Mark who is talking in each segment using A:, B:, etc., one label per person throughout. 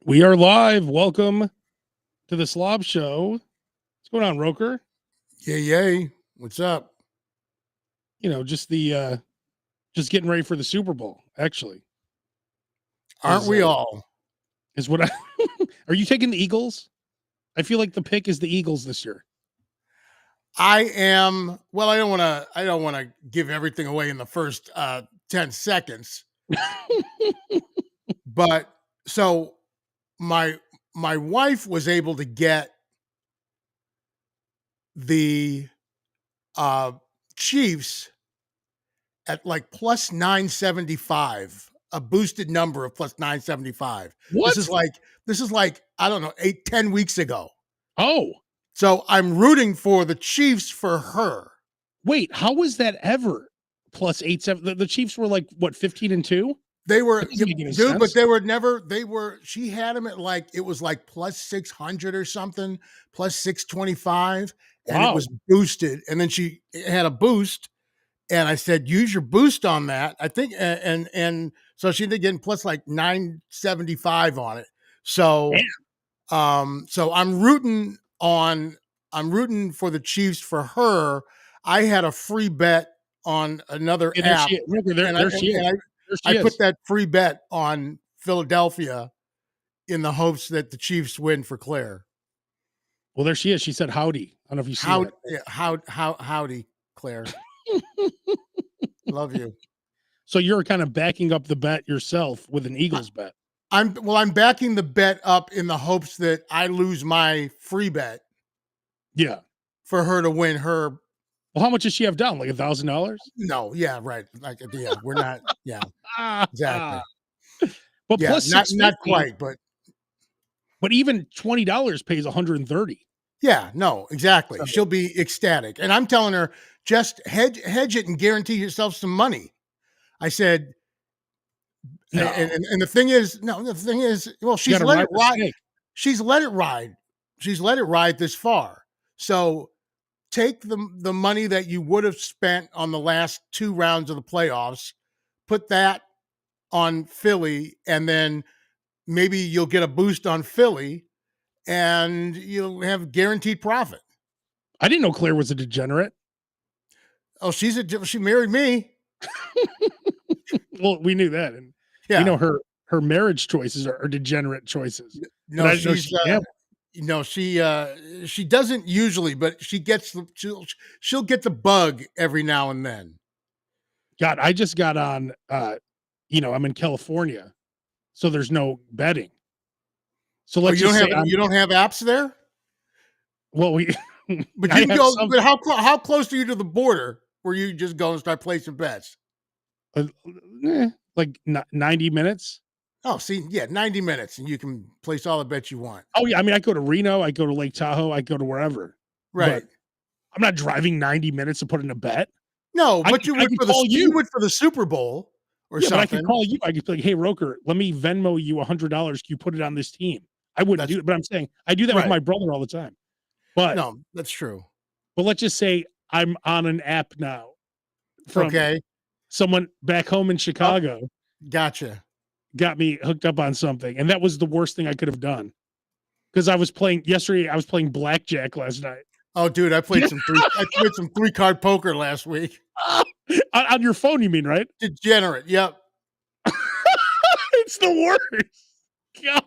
A: We are live. Welcome to the SLOB show. What's going on, Roker?
B: Yay, yay. What's up?
A: You know, just getting ready for the Super Bowl, actually.
B: Aren't we all?
A: Is what I Are you taking the Eagles? I feel like the pick is the Eagles this year.
B: I am. Well, I don't want to give everything away in the first 10 seconds. But so my wife was able to get the Chiefs at like plus 975, a boosted number of plus 975.
A: What?
B: This is like, I don't know, 8-10 weeks ago.
A: Oh.
B: So I'm rooting for the Chiefs for her.
A: Wait, how was that ever plus 8-7? The Chiefs were like what, 15-2?
B: They were,
A: dude,
B: but they were never, she had them at like, it was like plus 600 or something, plus 625. And
A: Wow.
B: It was boosted. And then she had a boost. And I said, use your boost on that. I think, and so she ended up getting plus like 975 on it. So, so I'm rooting for the Chiefs for her. I had a free bet on another app. I put that free bet on Philadelphia in the hopes that the Chiefs win for Claire.
A: Well, there she is. She said howdy. I don't know if you see that.
B: Howdy, Claire. Love you.
A: So you're kind of backing up the bet yourself with an Eagles bet.
B: I'm backing the bet up in the hopes that I lose my free bet.
A: Yeah.
B: For her to win her.
A: Well, how much does she have down? Like $1,000?
B: No, yeah, right. Like, yeah, we're not. Yeah, exactly.
A: But
B: yeah,
A: plus
B: not quite, but
A: even $20 pays 130.
B: Yeah, no, exactly. So, she'll be ecstatic, and I'm telling her just hedge it and guarantee yourself some money. I said, no. and the thing is, well, she's let it ride. She's let it ride. She's let it ride this far. So take the money that you would have spent on the last 2 rounds of the playoffs, put that on Philly, and then maybe you'll get a boost on Philly and you'll have guaranteed profit.
A: I didn't know Claire was a degenerate.
B: Oh, she married me.
A: Well, we knew that. And you know, her marriage choices are degenerate choices.
B: No, she doesn't usually, but she'll get the bug every now and then.
A: God, I just got on, I'm in California, so there's no betting. So let's
B: you don't have apps there?
A: Well,
B: but you can go. But how close are you to the border where you just go and start placing bets?
A: Like 90 minutes.
B: Oh, see, yeah, 90 minutes, and you can place all the bets you want.
A: Oh yeah, I mean, I go to Reno, I go to Lake Tahoe, I go to wherever.
B: Right.
A: But I'm not driving 90 minutes to put in a bet.
B: No, but you would for the Super Bowl or something.
A: But I could call you. I could be like, hey, Roker, let me Venmo you $100. Can you put it on this team? I wouldn't do it, but I'm saying I do that with my brother all the time. But
B: no, that's true.
A: But let's just say I'm on an app now from someone back home in Chicago.
B: Oh, gotcha.
A: Got me hooked up on something, and that was the worst thing I could have done. Because I was playing blackjack last night.
B: Oh, dude, I played some 3-card poker last week.
A: On your phone, you mean, right?
B: Degenerate, yep.
A: It's the worst. God.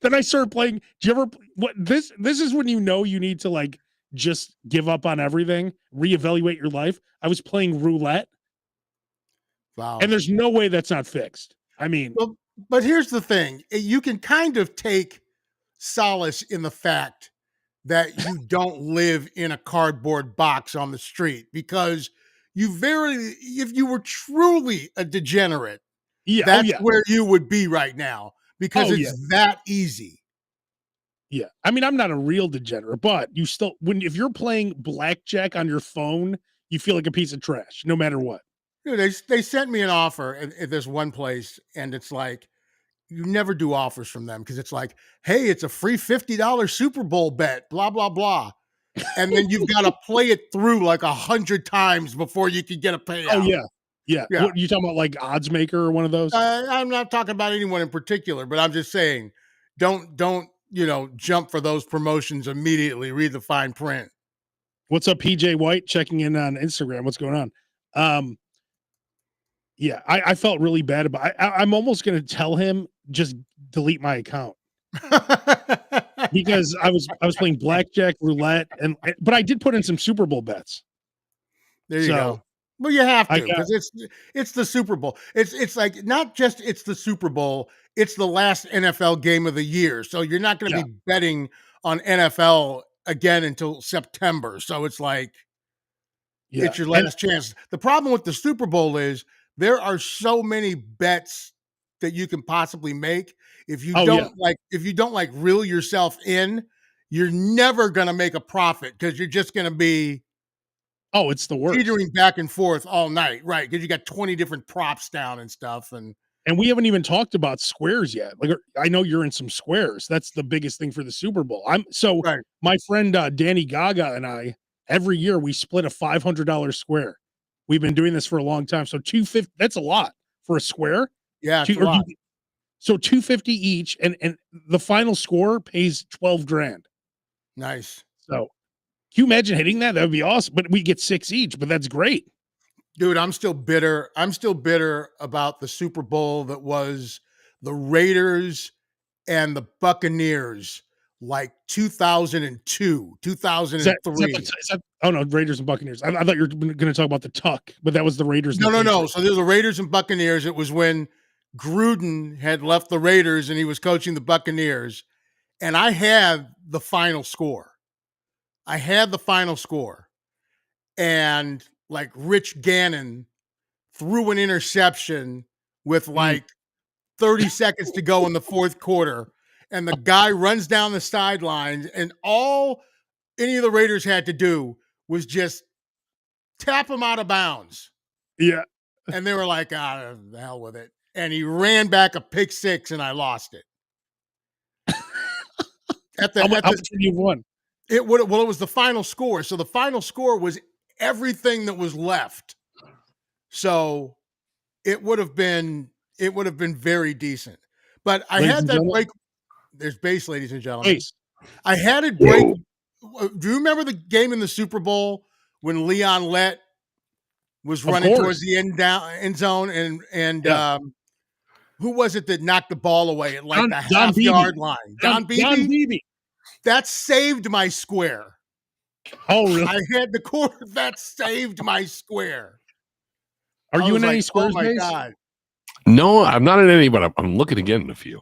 A: Then I started playing. Do you ever this is when you know you need to like just give up on everything, reevaluate your life. I was playing roulette.
B: Wow.
A: And there's no way that's not fixed. I mean,
B: but here's the thing. You can kind of take solace in the fact that you don't live in a cardboard box on the street, because if you were truly a degenerate, that's where you would be right now, because it's that easy.
A: Yeah. I mean, I'm not a real degenerate, but you still, if you're playing blackjack on your phone, you feel like a piece of trash, no matter what.
B: Dude, they sent me an offer at this one place, and it's like, you never do offers from them, because it's like, hey, it's a free $50 Super Bowl bet, blah, blah, blah. And then you've got to play it through like 100 times before you can get a payout.
A: Oh, yeah. Yeah.
B: Yeah.
A: What you talking about, like Odds Maker or one of those?
B: I'm not talking about anyone in particular, but I'm just saying, don't jump for those promotions immediately. Read the fine print.
A: What's up, PJ White? Checking in on Instagram. What's going on? Yeah, I felt really bad about. I'm almost going to tell him just delete my account because I was playing blackjack, roulette, but I did put in some Super Bowl bets.
B: There you
A: So,
B: go. Well, you have
A: I
B: to,
A: got,
B: because it's the Super Bowl. It's like not just it's the Super Bowl, it's the last NFL game of the year. So you're not going to
A: yeah,
B: be betting on NFL again until September. So it's like
A: yeah,
B: it's your
A: and
B: last chance. The problem with the Super Bowl is there are so many bets that you can possibly make. If you
A: oh yeah,
B: don't like reel yourself in, you're never going to make a profit because you're just going to be
A: oh, it's the worst.
B: teetering back and forth all night, right? Because you got 20 different props down and stuff.
A: And we haven't even talked about squares yet. Like I know you're in some squares. That's the biggest thing for the Super Bowl.
B: Right.
A: My friend Danny Gaga and I every year we split a $500 square. We've been doing this for a long time. So 250, that's a lot for a square.
B: Yeah, it's a lot.
A: So 250 each, and the final score pays 12 grand.
B: Nice.
A: So can you imagine hitting that? That would be awesome. But we get 6 each, but that's great.
B: Dude, I'm still bitter. I'm still bitter about the Super Bowl that was the Raiders and the Buccaneers, like 2002, 2003.
A: Oh no, Raiders and Buccaneers. I thought you were going to talk about the Tuck, but that was the Raiders.
B: No. So there's the Raiders and Buccaneers. It was when Gruden had left the Raiders and he was coaching the Buccaneers. And I had the final score. And like Rich Gannon threw an interception with like 30 seconds to go in the fourth quarter. And the guy runs down the sidelines, and all any of the Raiders had to do was just tap him out of bounds.
A: Yeah.
B: And they were like, the hell with it. And he ran back a pick six, and I lost it.
A: How much did you won?
B: It was the final score. So the final score was everything that was left. So it would have been very decent. But I had that break. There's base, ladies and gentlemen.
A: Base.
B: I had it break. Whoa. Do you remember the game in the Super Bowl when Leon Lett was running towards the end zone and yeah. Who was it that knocked the ball away at like the half-yard line? Don Beebe? That saved my square.
A: Oh, really?
B: I had the quarter that saved my square.
A: Are you in any squares?
B: Oh my God.
C: No, I'm not in any, but I'm looking to get in a few.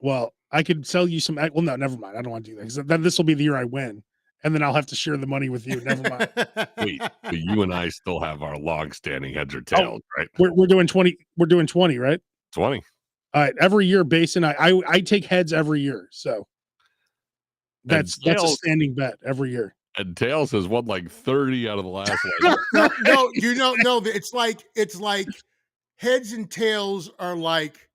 A: Well, I could sell you some. Well, no, never mind. I don't want to do that because then this will be the year I win, and then I'll have to share the money with you. Never mind.
C: Wait, but you and I still have our long-standing heads or tails, right?
A: We're doing 20. We're doing 20, right?
C: 20.
A: All right. Every year, Base and I take heads every year, so that's a standing bet every year.
C: And tails has won like 30 out of the last one.
B: No, it's like heads and tails are like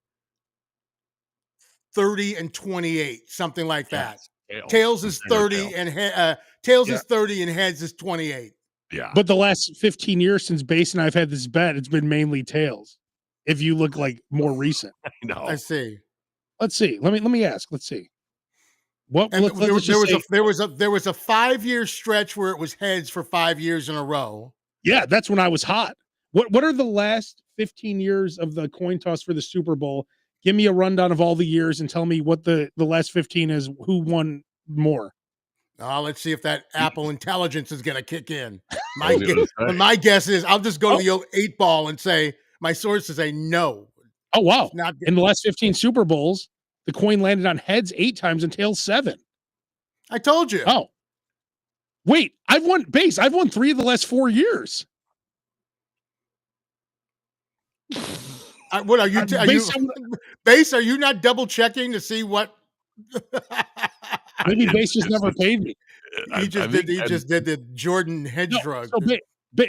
B: 30 and 28, something like that. Yes, tails is 30 and tails is 30 and heads is 28.
C: Yeah.
A: But the last 15 years since Base and I've had this bet, it's been mainly tails. If you look like more recent.
C: I know.
B: I see.
A: Let's see. Let me ask. Let's see. What
B: there was a 5-year stretch where it was heads for 5 years in a row.
A: Yeah, that's when I was hot. What are the last 15 years of the coin toss for the Super Bowl? Give me a rundown of all the years and tell me what the last 15 is. Who won more?
B: Let's see if that Apple intelligence is going to kick in. My guess is I'll just go to the old 8 ball and say my sources say no.
A: Oh wow! In the last 15 Super Bowls, the coin landed on heads 8 times and tails 7.
B: I told you.
A: Oh, wait! I've won 3 of the last 4 years.
B: What are you? Base? Are you not double checking to see what?
A: Maybe Base just never paid me.
B: He just did the Jordan hedge drug.
A: So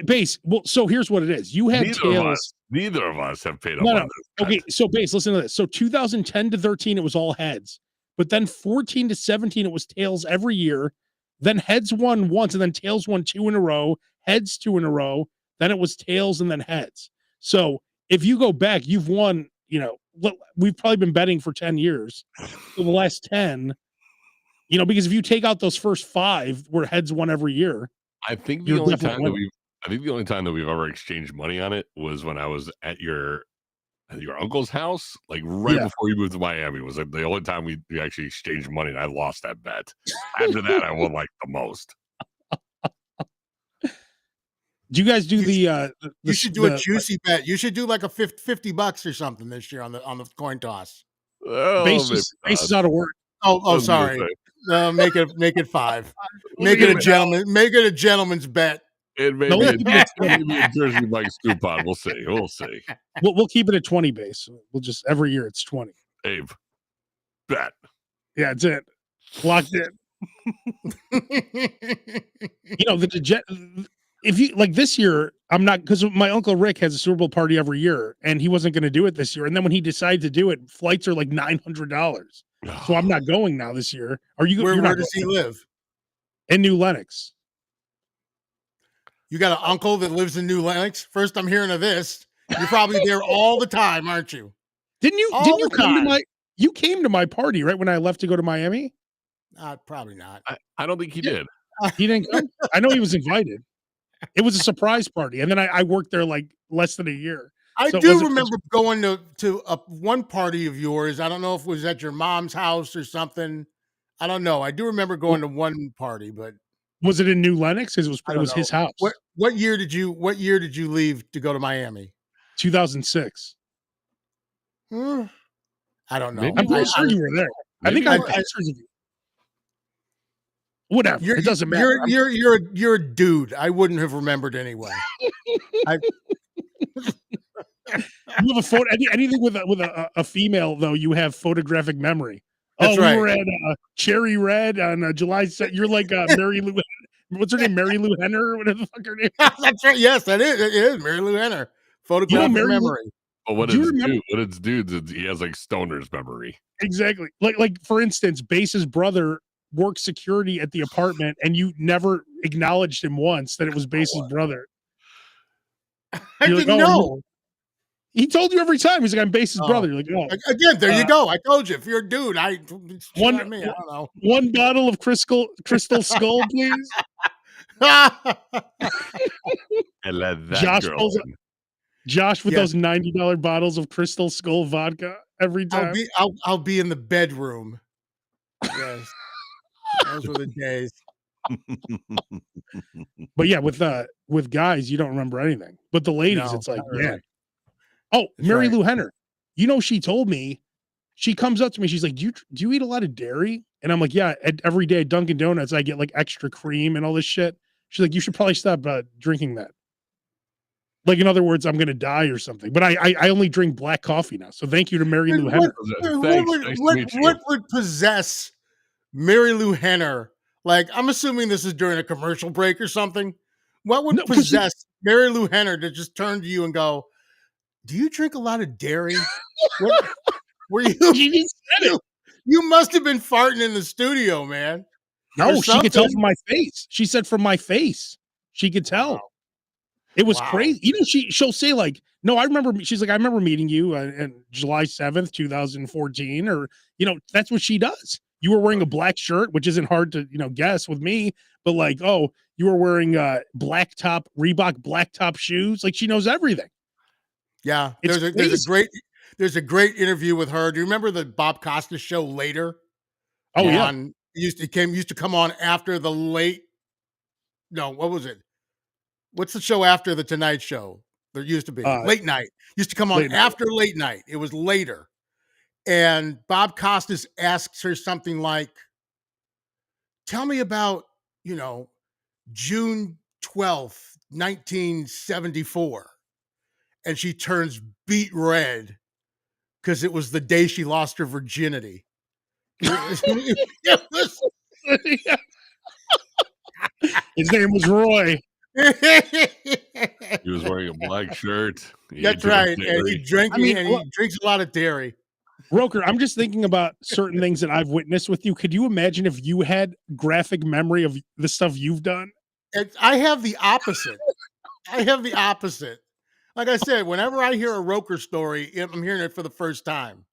A: Base. Well, so here's what it is. You had tails.
C: Neither of us have paid up.
A: No. Okay, so Base, listen to this. So 2010 to 13, it was all heads, but then 14 to 17, it was tails every year. Then heads won once, and then tails won 2 in a row. Heads 2 in a row. then it was tails, and then heads. So if you go back, you've won, we've probably been betting for 10 years. So the last 10, because if you take out those first 5 where heads won every year,
C: I think
A: you're
C: the only
A: definitely
C: time that
A: winning.
C: the only time that we've ever exchanged money on it was when I was at your uncle's house, like right
A: Yeah.
C: before you moved to Miami. Was like the only time we actually exchanged money, and I lost that bet. After that, I won like the most.
A: Do you guys do
B: You should do a juicy bet. You should do like a $50 or something this year on the coin toss.
C: Oh, maybe
A: base is
C: not.
A: out of work?
B: Oh,
C: I was gonna
B: sorry.
C: say,
B: Make it 5.
A: Look
B: Make it
A: at
B: a
A: it.
B: gentleman. Make it a gentleman's bet.
C: it may
A: No,
C: be
A: we'll keep it at
C: a Jersey Mike stew pod. We'll see. We'll see.
A: we'll keep it at 20 base. We'll just every year it's 20.
C: Abe, bet.
A: Yeah, it's it. Locked in. If you like this year, I'm not, because my Uncle Rick has a Super Bowl party every year, and he wasn't going to do it this year. And then when he decided to do it, flights are like $900. So I'm not going now this year. Are you?
B: Where does he live?
A: In New Lenox.
B: You got an uncle that lives in New Lenox? First I'm hearing of this. You're probably there all the time, aren't you?
A: Didn't you
B: All the
A: come to
B: time.
A: you came to my party right when I left to go to Miami?
B: Probably not.
C: I don't think he did.
A: He didn't come. I know he was invited. It was a surprise party, and then I worked there like less than a year.
B: I
A: So it
B: do
A: wasn't-
B: remember going to one party of yours. I don't know if it was at your mom's house or something. I don't know. I do remember going to one party, but
A: Was it in New Lenox? Because
B: I
A: it
B: don't
A: was
B: know.
A: his house.
B: What year did you leave to go to Miami?
A: 2006.
B: I don't know.
C: Maybe
A: I'm pretty sure you were there. I think I have
C: Maybe-
A: pictures of you. Whatever. It doesn't matter.
B: You're a dude. I wouldn't have remembered anyway.
A: You have a photo. Anything with a female though, you have photographic memory.
B: That's
A: We
B: right.
A: were at Cherry Red on July 2nd. You're like Mary Lou. What's her name? Mary Lou Henner, or whatever the fuck her name.
B: That's right. Yes, that is. It is Mary Lou Henner. Photographic
A: Mary Lou-
B: memory.
C: But what
A: Do you
C: it's
A: remember-
C: what it's dudes, he has like stoner's memory.
A: Exactly. Like for instance, Base's brother worked security at the apartment, and you never acknowledged him once that it was Base's brother.
B: I
A: You're like,
B: didn't
A: "Oh,
B: know.
A: He told you every time. He's like, I'm Base's
B: Oh.
A: brother. You're like, oh.
B: Again, there you go. I told you. If you're a dude, I
A: One-
B: don't know.
A: One bottle of crystal skull, please.
C: I let that
A: Josh
C: girl
A: pulls
C: in.
A: Josh with
B: Yes.
A: those $90 bottles of Crystal Skull vodka every time.
B: I'll be in the bedroom. Yes. Those were the days.
A: But yeah, with guys, you don't remember anything. But the ladies,
B: No,
A: it's like,
B: not really.
A: man. Oh,
B: That's
A: Mary
B: right.
A: Lou Henner. She told me, she comes up to me, she's like, do you eat a lot of dairy? And I'm like, yeah, every day at Dunkin' Donuts, I get like extra cream and all this shit. She's like, you should probably stop drinking that. Like, in other words, I'm going to die or something. But I only drink black coffee now. So thank you to Mary Lou Henner.
C: Thanks. Nice to meet you.
B: What would possess Mary Lou Henner? Like, I'm assuming this is during a commercial break or something. What would
A: No, 'cause she-
B: possess Mary Lou Henner to just turn to you and go, do you drink a lot of dairy? Were you?
A: She just said it.
B: You must have been farting in the studio, man.
A: No,
B: or
A: she could tell
B: something.
A: from my face. She said from my face. She could tell.
B: Wow.
A: It was
B: Wow.
A: crazy. She'll say like, no, I remember, she's like, I remember meeting you on July 7th, 2014, or, that's what she does. You were wearing a black shirt, which isn't hard to, guess with me, but like, oh, you were wearing Reebok black top shoes. Like, she knows everything.
B: Yeah,
A: It's
B: there's a great interview with her. Do you remember the Bob Costas show Later?
A: Oh yeah.
B: Used to come on after the late. No, what was it? What's the show after the Tonight Show? There used to be Late Night. Used to come on after Late Night. It was Later, and Bob Costas asks her something like, "Tell me about June 12th, 1974," and she turns beet red because it was the day she lost her virginity. It was-
A: His name was Roy.
C: He was wearing a black shirt. He
B: That's
C: ate too much
B: right. And
C: dairy.
B: he drinks a lot of dairy.
A: Roker, I'm just thinking about certain things that I've witnessed with you. Could you imagine if you had graphic memory of the stuff you've done?
B: I have the opposite. I have the opposite. Like I said, whenever I hear a Roker story, I'm hearing it for the first time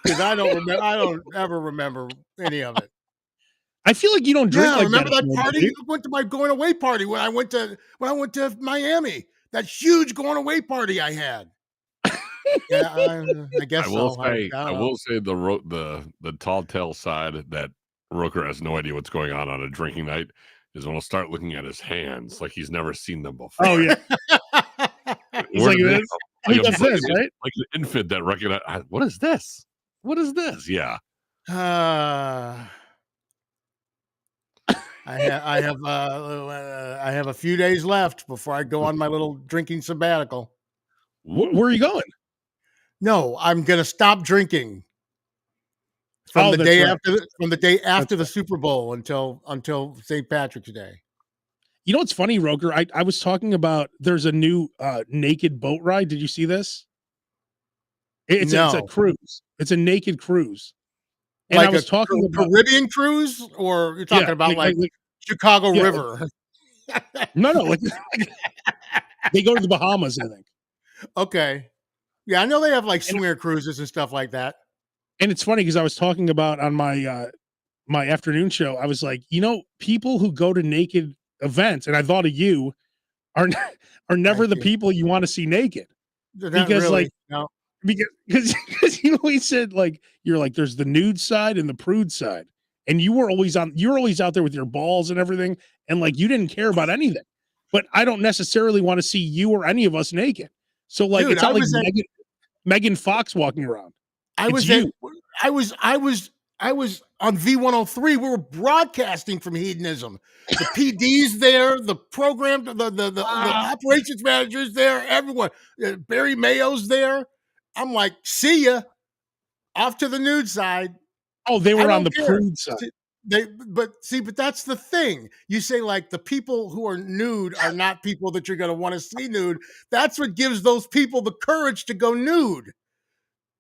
B: because I don't ever remember any of it.
A: I feel like you don't drink
B: Yeah,
A: like
B: remember
A: that
B: that
A: anymore,
B: party?
A: do you?
B: I went to my going away party when I went to Miami. That huge going away party I had. Yeah, I guess
C: I will
B: so.
C: say,
B: I
C: I
B: don't know.
C: will say the tall tale side that Rooker has no idea what's going on a drinking night is when he'll start looking at his hands like he's never seen them before.
A: Oh yeah, he's
C: Where
A: like
C: did they
A: this.
C: come?
A: He does this, right?
C: Like an infant that recognize. What is this? What is this? Yeah.
B: I have a few days left before I go on my little drinking sabbatical.
A: Where are you going?
B: No, I'm gonna stop drinking from
A: Oh,
B: the
A: that's
B: day
A: right.
B: after from the day after
A: That's
B: the Super Bowl until St. Patrick's Day.
A: You know what's funny, Roker? I was talking about there's a new naked boat ride. Did you see this? It's a
B: No,
A: cruise. It's a naked cruise. And I
B: like a
A: was talking about
B: Caribbean cruise, or you're
A: yeah,
B: talking about like
A: like
B: Chicago
A: yeah,
B: River.
A: no, like they go to the Bahamas, I think.
B: Okay, yeah, I know they have like
A: And
B: swinger cruises and stuff like that.
A: it's funny because I was talking about on my my afternoon show, I was like, you know, people who go to naked events, and I thought of you, are are never
B: Thank
A: the
B: you.
A: people you want to see naked.
B: They're not
A: Because
B: really.
A: like
B: No.
A: because you always said like you're like there's the nude side and the prude side. And you're always out there with your balls and everything, and like you didn't care about anything. But I don't necessarily want to see you or any of us naked. So like
B: Dude,
A: it's not like Megan Fox walking around.
B: I
A: It's
B: was at
A: you.
B: I was on V103. We were broadcasting from hedonism. The PD's there, the program, the operations manager's there, everyone. Barry Mayo's there. I'm like, see ya. Off to the nude side.
A: Oh, they
B: I
A: were on
B: don't
A: the
B: care.
A: prude side.
B: But that's the thing. You say like the people who are nude are not people that you're going to want to see nude. That's what gives those people the courage to go nude.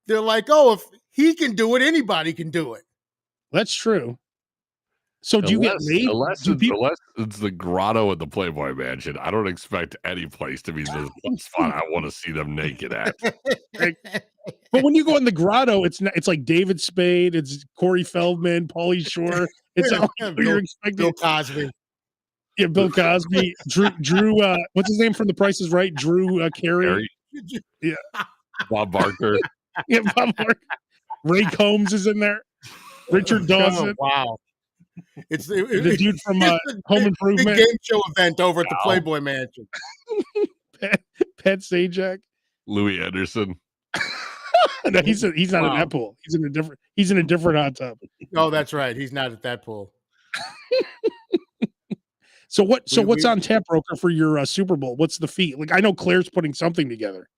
B: They're like, oh, if he can do it, anybody can do it.
A: That's true. So do you get laid? Do people
C: Unless it's the grotto at the Playboy Mansion, I don't expect any place to be the spot I want to see them naked at.
A: but when you go in the grotto, it's like David Spade, it's Corey Feldman, Pauly Shore. It's all you're expecting.
B: Bill Cosby.
A: Yeah, Bill Cosby, Drew what's his name from The Price is Right? Drew Carey. Yeah.
C: Bob Barker.
A: Yeah, Bob Barker. Ray Combs is in there. Richard Dawson.
B: Oh, wow. It's the
A: dude from Home Improvement.
B: Big game show event over at the Playboy Mansion.
A: Pat Sajak.
C: Louis Anderson.
A: No, he's not in that pool. He's in a different hot tub.
B: Oh, that's right. He's not at that pool.
A: So what's on tap, Roker, for your Super Bowl? What's the fee? Like I know Claire's putting something together.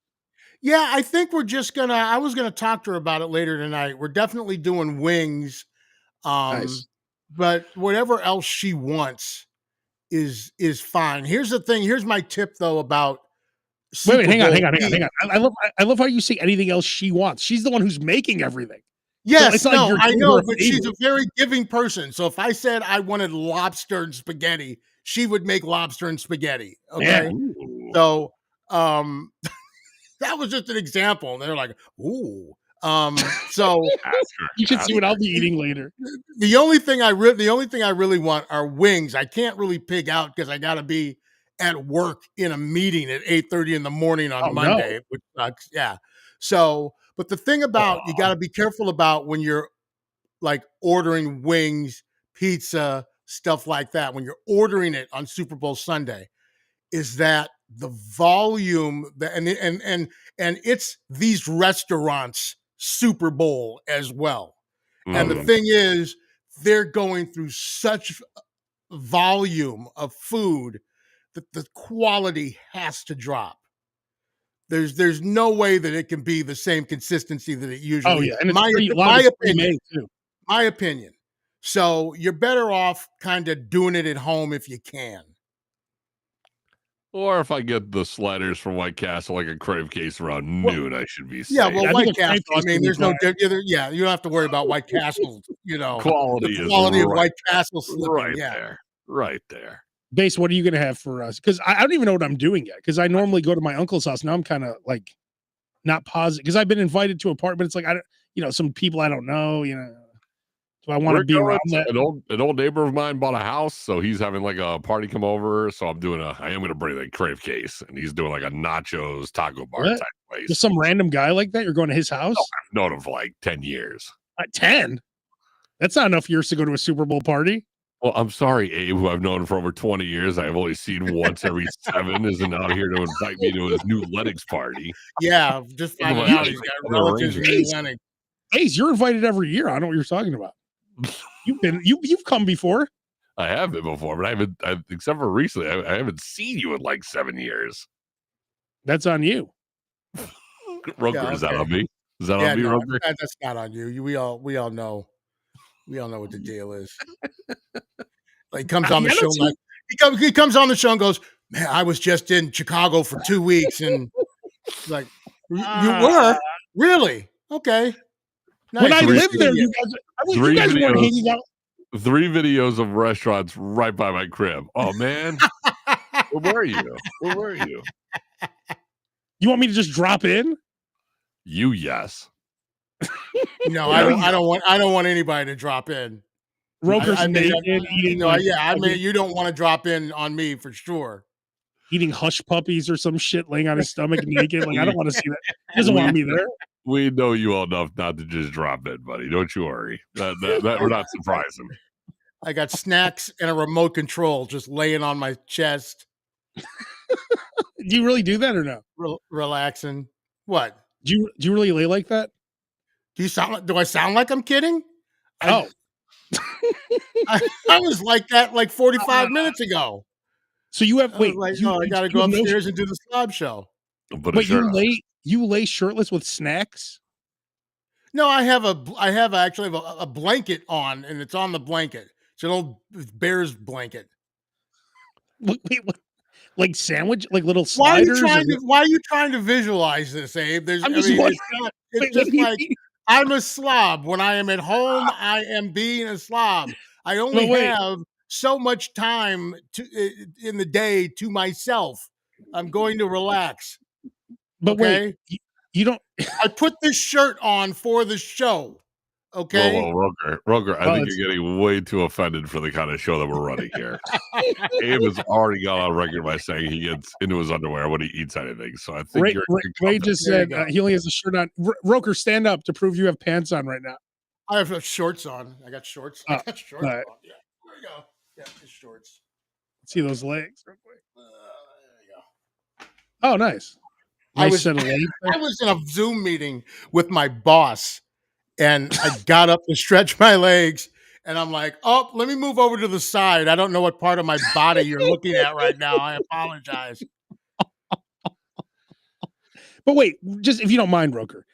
B: Yeah, I think we're just I was gonna talk to her about it later tonight. We're definitely doing wings.
A: Nice.
B: But whatever else she wants is fine. Here's the thing. Here's my tip though about Super
A: Wait, hang on. I love how you say anything else she wants. She's the one who's making everything.
B: Yes,
A: So
B: no,
A: like
B: I know, but she's a very giving person. So if I said I wanted lobster and spaghetti, she would make lobster and spaghetti. Okay.
C: Ooh.
B: So that was just an example. And they're like, ooh. So
A: you should see what I'll be eating later.
B: The only thing I really want are wings. I can't really pig out because I gotta be at work in a meeting at 8:30 in the morning on Monday, which sucks. Yeah. So, but the thing about you got to be careful about when you're like ordering wings, pizza, stuff like that, when you're ordering it on Super Bowl Sunday, is that the volume and it's these restaurants Super Bowl as well. And the thing is, they're going through such volume of food that the quality has to drop. There's no way that it can be the same consistency that it usually.
A: Oh yeah, and
B: my opinion. So you're better off kind of doing it at home if you can.
C: Or if I get the sliders from White Castle like a crave case around noon, I should be safe.
B: Yeah, well, White Castle. I mean, there's no. Yeah, you don't have to worry about White Castle. You know,
C: quality
B: of White Castle slipping.
C: right
B: yeah.
C: there, right there.
A: Base, what are you gonna have for us? Because I don't even know what I'm doing yet. Because I normally go to my uncle's house. Now I'm kind of like not positive because I've been invited to a party, but it's like I don't, some people I don't know. Do I want to be around that?
C: An old neighbor of mine bought a house, so he's having like a party come over. So I am going to bring a crave case, and he's doing like a nachos taco bar
A: What?
C: type place.
A: Just some random guy like that. You're going to his house?
C: I've known him for like 10 years.
A: 10? That's not enough years to go to a Super Bowl party.
C: Well, I'm sorry, Abe, who I've known for over 20 years. I've only seen once every 7, isn't out here to invite me to his new Lennox party.
B: Yeah, just finding out he's got relatives in Lennox.
A: Ace, you're invited every year. I don't know what you're talking about. You've come before.
C: I have been before, but I haven't, except for recently, I haven't seen you in like 7 years.
A: That's on you.
C: Roker, is that on me? Is that on me, Roker?
B: That's not on you. We all know. We all know what the deal is. Like, he comes on the show like he comes on the show and goes, "Man, I was just in Chicago for 2 weeks," and like, you were really okay. Nice.
A: When I lived there, you guys weren't hanging out.
C: 3 videos of restaurants right by my crib. Oh man, where were you? Where were you?
A: You want me to just drop in?
C: Yes.
B: No, I don't want anybody to drop in.
A: Roker's naked eating.
B: You don't want to drop in on me for sure.
A: Eating hush puppies or some shit, laying on his stomach naked. Like, I don't want to see that. He doesn't want me there.
C: We know you all enough not to just drop in, buddy. Don't you worry. That we're not surprising.
B: I got snacks and a remote control just laying on my chest.
A: Do you really do that or no?
B: Relaxing. What?
A: Do you really lay like that?
B: Do I sound like I'm kidding?
A: Oh.
B: I was like that like 45 minutes ago.
A: So you have
B: I got to go upstairs and do the SLOB show.
A: But you lay shirtless with snacks?
B: No, I actually have a blanket on, and it's on the blanket. It's an old Bears blanket.
A: Wait, what? Like sandwich, like little sliders?
B: Why are you trying to visualize this, Abe? I'm a slob. When I am at home, I am being a slob. I only have so much time in the day to myself. I'm going to relax.
A: But
B: okay?
A: Wait, you don't.
B: I put this shirt on for the show. Okay.
C: Whoa, Roker, I think you're getting way too offended for the kind of show that we're running here. Abe has already got on record by saying he gets into his underwear when he eats anything. So I think
A: Ray just said he only has a shirt on. Roker, stand up to prove you have pants on right now.
B: I have shorts on. I got shorts. I got shorts on. Yeah, there we go. Yeah, just shorts.
A: See those legs real quick.
B: There you
A: go. Oh, nice.
B: I was in a Zoom meeting with my boss, and I got up to stretch my legs, and I'm like, "Oh, let me move over to the side. I don't know what part of my body you're looking at right now. I apologize."
A: But wait, just if you don't mind, Roker,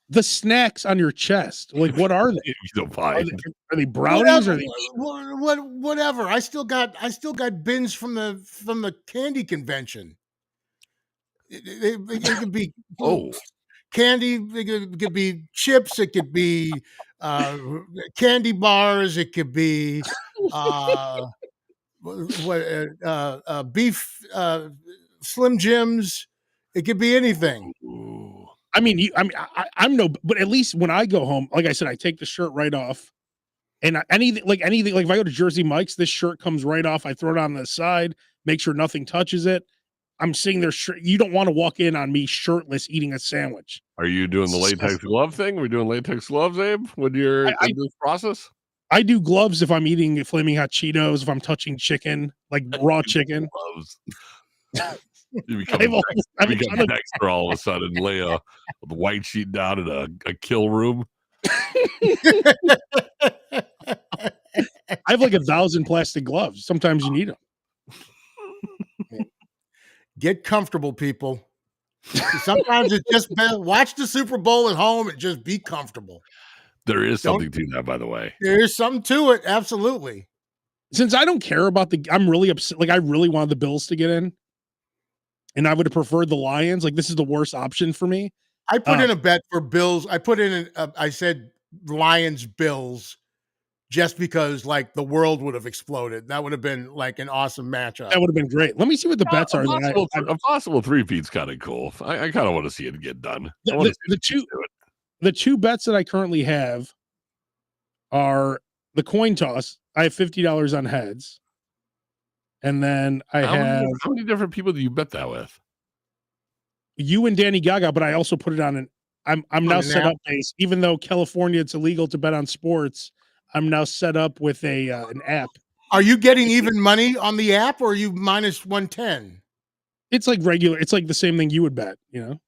A: the snacks on your chest, like what are they?
C: You don't mind.
A: Are they brownies?
B: Whatever. I still got bins from the candy convention. It could be candy. It could be chips. It could be candy bars. It could be beef Slim Jims. It could be anything.
C: Ooh.
A: I mean, I'm no, but at least when I go home, like I said, I take the shirt right off, and anything, like if I go to Jersey Mike's, this shirt comes right off. I throw it on the side, make sure nothing touches it. I'm sitting there. You don't want to walk in on me shirtless eating a sandwich.
C: Are you doing the latex glove thing? We're doing latex gloves, Abe, when you're in this process?
A: I do gloves if I'm eating Flaming Hot Cheetos, if I'm touching chicken, like raw chicken.
C: Gloves. You become Dexter all of a sudden, lay a white sheet down in a kill room.
A: I have like 1,000 plastic gloves. Sometimes you need them.
B: Get comfortable, people. Sometimes it's just watch the Super Bowl at home and just be comfortable.
C: There is something to that, by the way.
B: There is something to it. Absolutely.
A: Since I don't care about I'm really upset. Like I really wanted the Bills to get in, and I would have preferred the Lions. Like this is the worst option for me.
B: I put in a bet for Bills. I put in I said Lions Bills just because like the world would have exploded. That would have been like an awesome matchup.
A: That would have been great. Let me see what the bets are.
C: A possible three-peat's kind of cool. I kind of want to see it get done.
A: The two bets that I currently have are the coin toss. I have $50 on heads. And then how
C: many different people do you bet that with?
A: You and Danny Gaga, but I also put it on I'm now set up base. Even though California it's illegal to bet on sports, I'm now set up with an app.
B: Are you getting even money on the app, or are you minus 110?
A: It's like regular. It's like the same thing you would bet,
B: So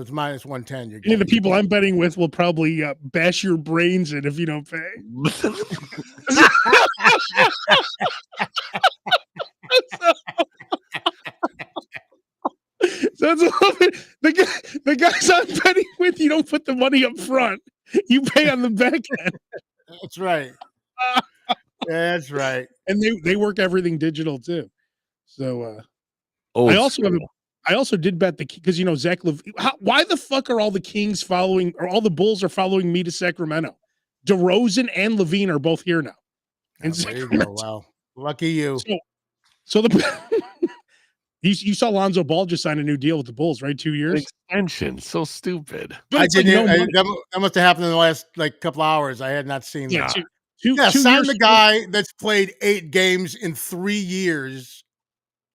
B: it's minus 110. You're
A: getting. The people I'm betting with will probably bash your brains in if you don't pay. So it's a little bit, the guys I'm betting with, you don't put the money up front. You pay on the back end.
B: That's right. That's right.
A: And they work everything digital too. So I also did bet because Zach why the fuck are all the Kings following, or all the Bulls are following me to Sacramento? DeRozan and Levine are both here now.
B: There you go. Wow. Lucky you.
A: So the You saw Lonzo Ball just sign a new deal with the Bulls, right? 2 years
C: extension. So stupid.
B: I didn't. That must have happened in the last couple hours. I had not seen that. Sign the guy that's played 8 games in 3 years.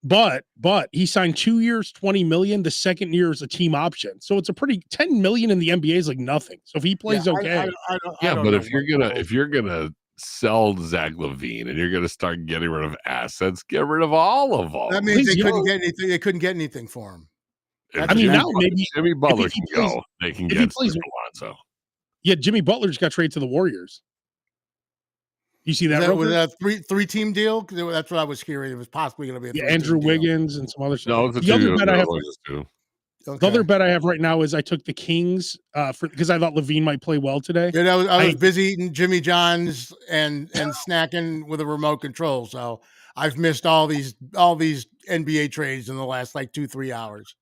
A: But he signed 2 years, $20 million. The second year is a team option, so it's a pretty $10 million in the NBA is like nothing. So if he plays okay,
C: but if you're gonna sell Zach LaVine and you're going to start getting rid of assets, get rid of all of them.
B: That means they couldn't get anything. They couldn't get anything for him.
A: Now maybe
C: Jimmy Butler can go. They can get Lonzo.
A: Yeah, Jimmy Butler just got traded to the Warriors. You see that?
B: Was that a three-team deal? That's what I was hearing. It was possibly going to be
A: Andrew Wiggins and some other stuff.
C: No,
A: the other bet I have. The other bet I have right now is I took the Kings because I thought Levine might play well today.
B: Yeah, I was busy eating Jimmy John's and snacking with a remote control, so I've missed all these NBA trades in the last 2-3 hours.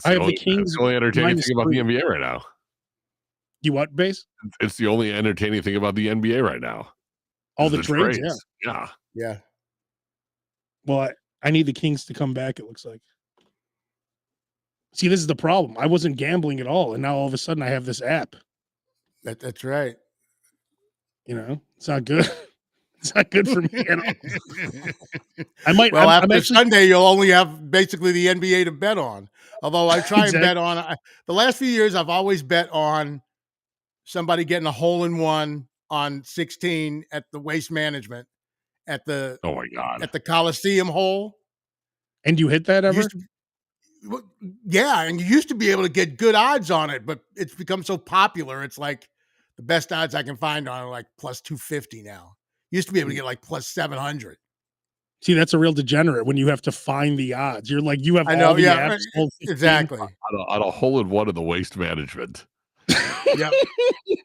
A: I have the Kings.
C: It's the only entertaining thing about the NBA right now.
A: You what, Base?
C: It's the only entertaining thing about the NBA right now.
A: All the trades.
B: Yeah.
A: Well, I need the Kings to come back. It looks like. See, this is the problem. I wasn't gambling at all, and now all of a sudden I have this app.
B: That's right.
A: It's not good. It's not good for me at all. I might.
B: Well, after Sunday, you'll only have basically the NBA to bet on. Although I try and bet on the last few years, I've always bet on somebody getting a hole-in-one on 16 at the Waste Management at the at the Coliseum hole.
A: And you hit that ever?
B: Yeah, and you used to be able to get good odds on it, but it's become so popular. It's like the best odds I can find on are plus 250 now. Used to be able to get plus 700.
A: See, that's a real degenerate when you have to find the odds. You're like, you have all the apps.
B: Exactly.
C: On a hole-in-one of the Waste Management.
B: Yep.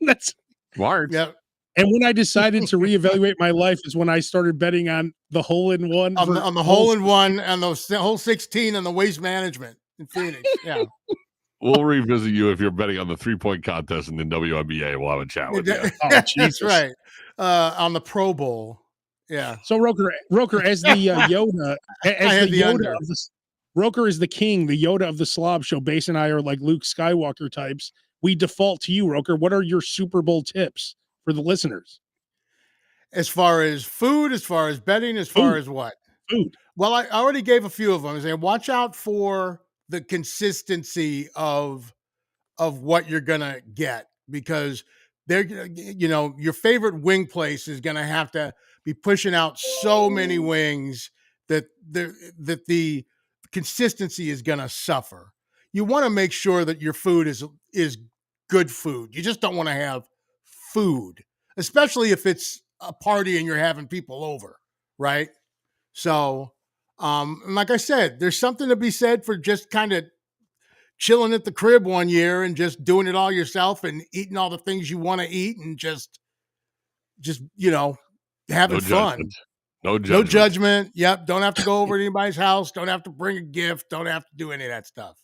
A: That's
C: smart.
B: Yep.
A: And when I decided to reevaluate my life is when I started betting on the hole-in-one.
B: On the hole-in-one and the hole 16 and the Waste Management in Phoenix. Yeah.
C: We'll revisit you if you're betting on the 3-point contest in the WNBA. We'll have a chat with you.
B: That's right. On the Pro Bowl. Yeah.
A: So Roker as the Yoda, as the Yoda of the Roker is the king, the Yoda of the Slob show. Base and I are like Luke Skywalker types. We default to you, Roker. What are your Super Bowl tips for the listeners?
B: As far as food, as far as betting, as far as what?
A: Food.
B: Well, I already gave a few of them. I say, watch out for the consistency of what you're gonna get, because they're, your favorite wing place is gonna have to be pushing out so many wings that the consistency is gonna suffer. You want to make sure that your food is good food. You just don't want to have food, especially if it's a party and you're having people over, right? So, like I said, there's something to be said for just kind of chilling at the crib one year and just doing it all yourself and eating all the things you want to eat and just having fun.
C: No judgment.
B: No judgment. Yep. Don't have to go over to anybody's house. Don't have to bring a gift. Don't have to do any of that stuff.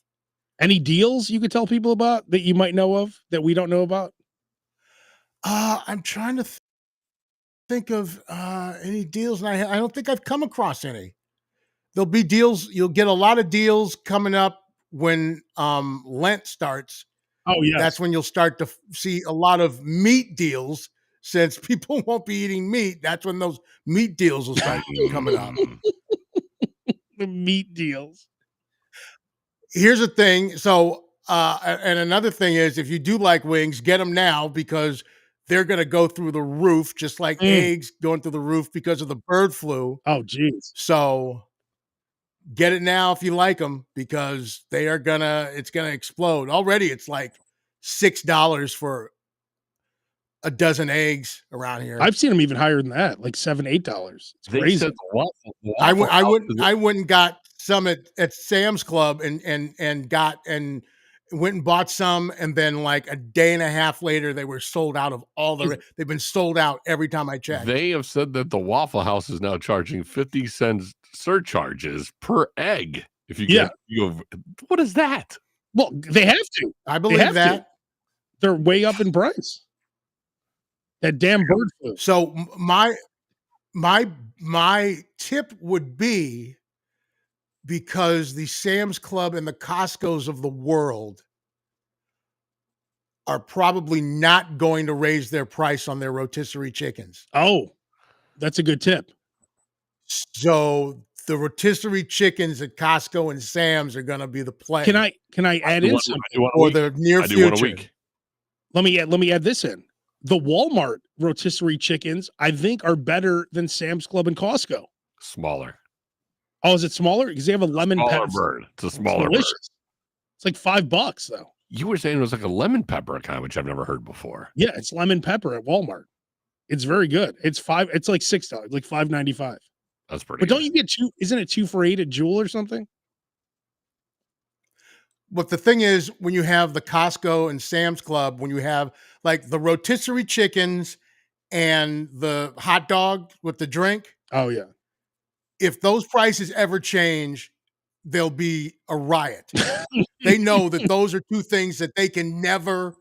A: Any deals you could tell people about that you might know of that we don't know about?
B: I'm trying to think of any deals, and I don't think I've come across any. There'll be deals. You'll get a lot of deals coming up when Lent starts.
A: Oh yes,
B: That's when you'll start to see a lot of meat deals. Since people won't be eating meat, that's when those meat deals will start coming up.
A: the meat deals.
B: Here's the thing. So, and another thing is, if you do like wings, get them now because they're going to go through the roof, just like eggs going through the roof because of the bird flu.
A: Oh, geez.
B: So get it now if you like them because it's going to explode. Already it's like $6 for a dozen eggs around here.
A: I've seen them even higher than that, like $7, $8. It's crazy.
B: I went and got some at Sam's Club and went and bought some, and then like a day and a half later they were sold out of all they've been sold out every time I checked.
C: They have said that the Waffle House is now charging 50 cents surcharges per egg. If you get, what is that?
A: Well, they have to.
B: I believe that.
A: They're way up in price. That damn bird flu.
B: So my tip would be, because the Sam's Club and the Costco's of the world are probably not going to raise their price on their rotisserie chickens.
A: Oh, that's a good tip.
B: So the rotisserie chickens at Costco and Sam's are going to be the play.
A: Can I add in something
B: for the near future?
A: Let me add this in. The Walmart rotisserie chickens, I think, are better than Sam's Club and Costco.
C: Smaller.
A: Oh, is it smaller? Because they have a lemon pepper
C: bird. It's a smaller bird. It's
A: like $5 though.
C: You were saying it was like a lemon pepper kind, which I've never heard before.
A: Yeah, it's lemon pepper at Walmart. It's very good. It's like $6, like $5.95.
C: That's pretty.
A: But don't you get two? Isn't it 2 for $8 at Jewel or something?
B: But the thing is, when you have the Costco and Sam's Club, when you have like the rotisserie chickens and the hot dog with the drink.
A: Oh yeah.
B: If those prices ever change, there'll be a riot. They know that those are two things that they can never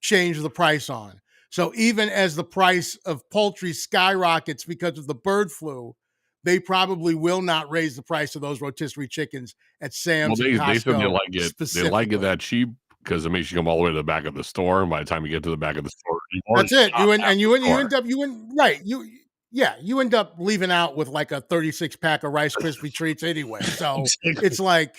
B: change the price on. So even as the price of poultry skyrockets because of the bird flu, they probably will not raise the price of those rotisserie chickens at Sam's.
C: Well,
B: and Costco
C: they said they like it. They like it that cheap because it makes you come all the way to the back of the store, and by the time you get to the back of the store,
B: that's it. You end up leaving out with like a 36 pack of Rice Krispie treats anyway. So it's like,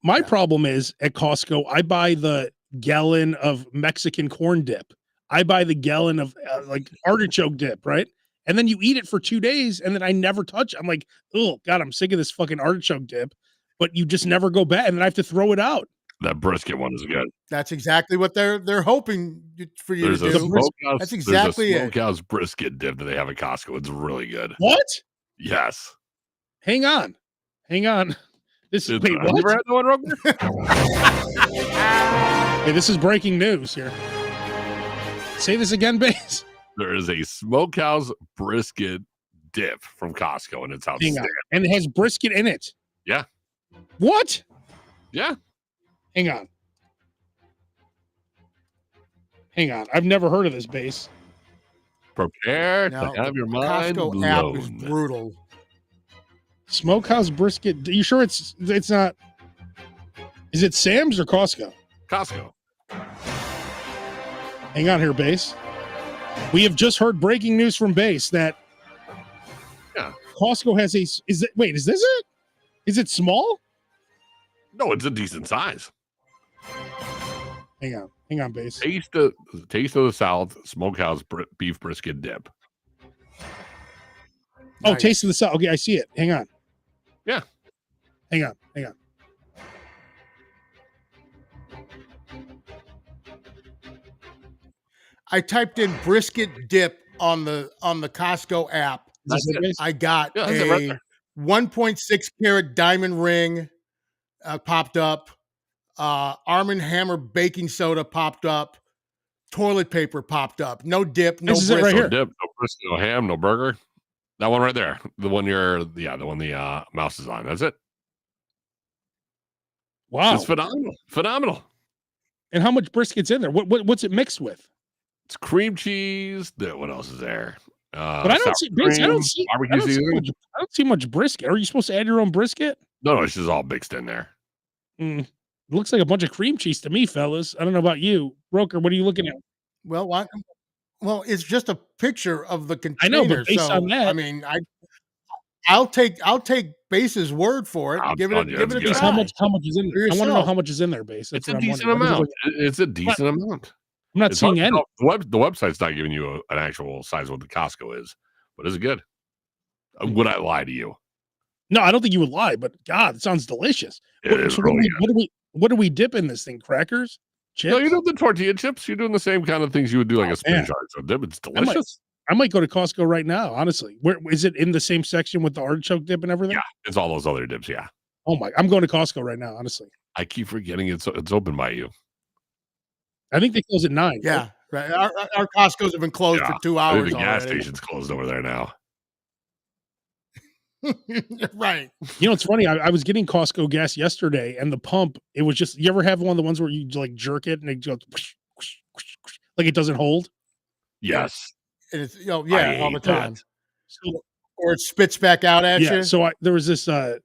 A: my problem is at Costco, I buy the gallon of Mexican corn dip. I buy the gallon of like artichoke dip, right? And then you eat it for 2 days, and then I never touch it. I'm like, oh God, I'm sick of this fucking artichoke dip. But you just never go back, and then I have to throw it out.
C: That brisket one is good.
B: That's exactly what they're hoping for you to do. That's exactly
C: it. Smokehouse brisket dip that they have at Costco. It's really good.
A: What?
C: Yes.
A: Hang on. This is wait,
C: what? You ever had the one, Roger?
A: Hey, this is breaking news here. Say this again, Bass.
C: There is a smokehouse brisket dip from Costco, and it's outstanding.
A: And it has brisket in it.
C: Yeah.
A: What?
C: Yeah.
A: Hang on. I've never heard of this, Bass.
C: Prepare to have your mind
B: Costco
C: blown.
B: app is brutal.
A: Smokehouse brisket. Are you sure it's not? Is it Sam's or Costco?
C: Costco.
A: Hang on here, Bass. We have just heard breaking news from Bass that Costco has a. Is this it? Is it small?
C: No, it's a decent size.
A: Hang on, Bass.
C: Taste of the South smokehouse beef brisket dip.
A: Oh, Taste of the South. Okay, I see it. Hang on.
C: Yeah.
A: Hang on.
B: I typed in brisket dip on the Costco app. I got a 1.6 carat diamond ring popped up. Arm & Hammer baking soda popped up. Toilet paper popped up. No dip, no brisket.
A: Right here.
C: No dip, no brisket, no ham, no burger. That one right there. The one the one the mouse is on. That's it.
A: Wow.
C: It's phenomenal. Phenomenal.
A: And how much brisket's in there? What's it mixed with?
C: It's cream cheese. What else is there?
A: But I don't see Bates, I don't see much brisket. Are you supposed to add your own brisket?
C: No, it's just all mixed in there.
A: It looks like a bunch of cream cheese to me, fellas. I don't know about you. Broker, what are you looking at?
B: Well, what? Well, it's just a picture of the container.
A: I know, but based on that,
B: I mean, I'll take Base's word for it. Give it a try.
A: How much is in there? I want to know how much is in there, Base.
C: It's a decent amount. It's a decent amount.
A: I'm not seeing any.
C: The website's not giving you an actual size of what the Costco is, but is it good? Would I lie to you?
A: No, I don't think you would lie, but God, it sounds delicious. What do we dip in this thing? Crackers? Chips?
C: No, you're doing the tortilla chips. You're doing the same kind of things you would do like a spinach artichoke dip. It's delicious.
A: I might go to Costco right now, honestly. Where is it in the same section with the artichoke dip and everything?
C: Yeah, it's all those other dips, yeah.
A: Oh my, I'm going to Costco right now, honestly.
C: I keep forgetting it's open by you.
A: I think they close at 9.
B: Yeah, right. Our Costco's have been closed for 2 hours.
C: I think the gas station's closed over there now.
B: Right.
A: You know, it's funny. I was getting Costco gas yesterday, and the pump, it was just, you ever have one of the ones where you like jerk it and it goes whoosh, whoosh, whoosh, whoosh, like it doesn't hold?
C: Yes.
B: And it's, all the time.
A: So,
B: or it spits back out at you.
A: So there was this, I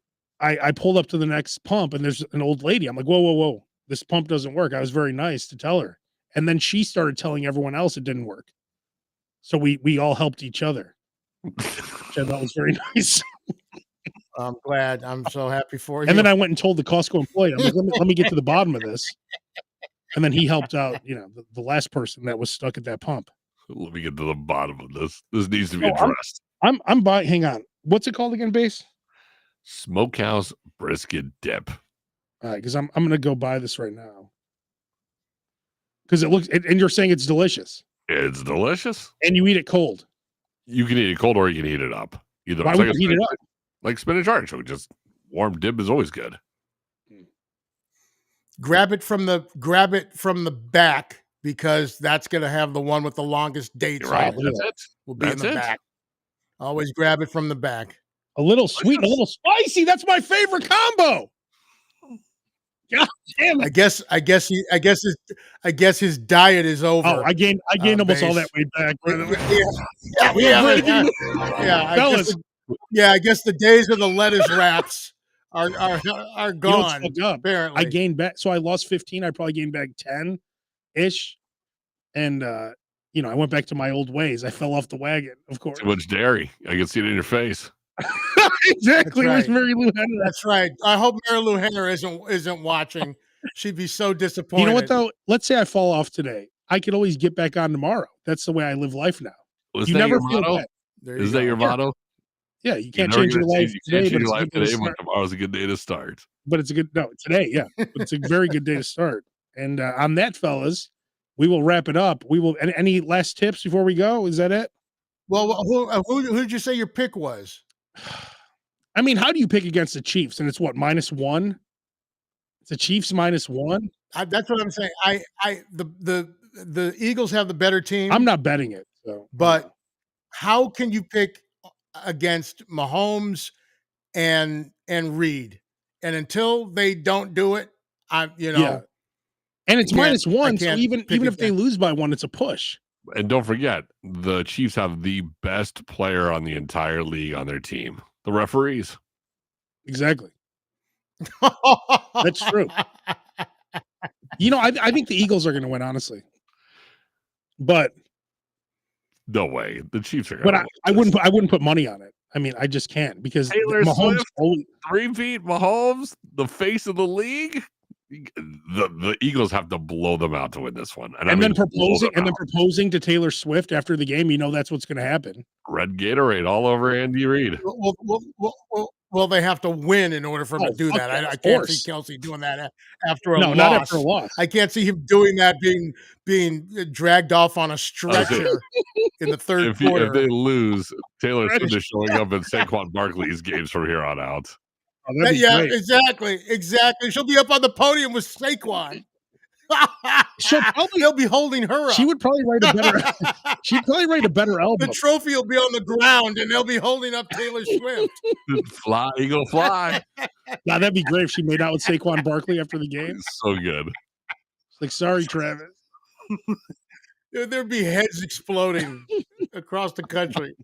A: pulled up to the next pump, and there's an old lady. I'm like, whoa. This pump doesn't work. I was very nice to tell her. And then she started telling everyone else it didn't work. So we all helped each other. Which I thought was very nice.
B: I'm glad. I'm so happy for you.
A: And then I went and told the Costco employee, I'm like, let me get to the bottom of this. And then he helped out, the last person that was stuck at that pump.
C: Let me get to the bottom of this. This needs to be addressed.
A: I'm buying, hang on. What's it called again, Base?
C: Smokehouse brisket dip.
A: All right, because I'm going to go buy this right now. Because it looks, and you're saying it's delicious.
C: It's delicious.
A: And you eat it cold.
C: You can eat it cold or you can heat it up. Either
A: Why would you heat it up?
C: Like spinach artichoke, just warm dip is always good.
B: Grab it from the back, because that's going to have the one with the longest dates.
C: Right.
B: On it.
C: That's it.
B: Will be in the back. Always grab it from the back.
A: A little sweet, and a little spicy. That's my favorite combo. God damn it.
B: I guess his diet is over.
A: Oh, I gained almost all that weight back.
B: I guess the days of the lettuce wraps are gone. Apparently,
A: I gained back, so I lost 15. I probably gained back 10-ish, and I went back to my old ways. I fell off the wagon, of course.
C: Too much dairy. I can see it in your face.
A: Exactly.
B: That's right.
A: Mary Lou Henner.
B: That's right. I hope Mary Lou Henner isn't watching. She'd be so disappointed.
A: You know what though? Let's say I fall off today. I could always get back on tomorrow. That's the way I live life now.
C: You never feel bad. Is that your motto?
A: Yeah, you can't change your life today,
C: but tomorrow's a good day to start.
A: But it's today, yeah. But it's a very good day to start. And on that, fellas, we will wrap it up. We will. Any last tips before we go? Is that it?
B: Well, who did you say your pick was?
A: I mean, how do you pick against the Chiefs? And it's what, -1? It's the Chiefs -1.
B: That's what I'm saying. The Eagles have the better team.
A: I'm not betting it. So,
B: but how can you pick against Mahomes and Reed? And until they don't do it,
A: yeah. And it's -1. So even if they lose by 1, it's a push.
C: And don't forget, the Chiefs have the best player on the entire league on their team. The referees.
A: Exactly. That's true. I think the Eagles are going to win, honestly. But
C: no way. The Chiefs are going
A: to win. I wouldn't put money on it. I mean, I just can't, because
C: Taylor Mahomes, 3 feet, Mahomes, the face of the league. The Eagles have to blow them out to win this one, and then proposing to Taylor Swift after the game. That's what's going to happen. Red Gatorade all over Andy Reid.
B: Well, they have to win in order for him to do that. I can't see Kelsey doing that after a loss.
A: Not after a loss.
B: I can't see him doing that, being dragged off on a stretcher in the third quarter.
C: If they lose, Taylor Swift is showing up in Saquon Barkley's games from here on out.
A: Oh,
B: yeah, exactly. She'll be up on the podium with Saquon. He'll be holding her up.
A: She would probably write a better. She'd probably write a better album.
B: The trophy will be on the ground, and they'll be holding up Taylor Swift.
C: Fly, Eagle, fly.
A: Now that'd be great if she made out with Saquon Barkley after the game.
C: So good.
A: Like, sorry, Travis.
B: There'd be heads exploding across the country.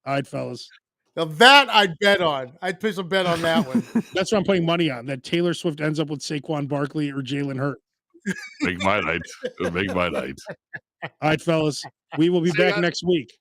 A: All right, fellas.
B: Now that I'd bet on. I'd place a bet on that one.
A: That's what I'm putting money on. That Taylor Swift ends up with Saquon Barkley or Jalen Hurts.
C: Make my night. Make my night.
A: All right, fellas. We will be back next week.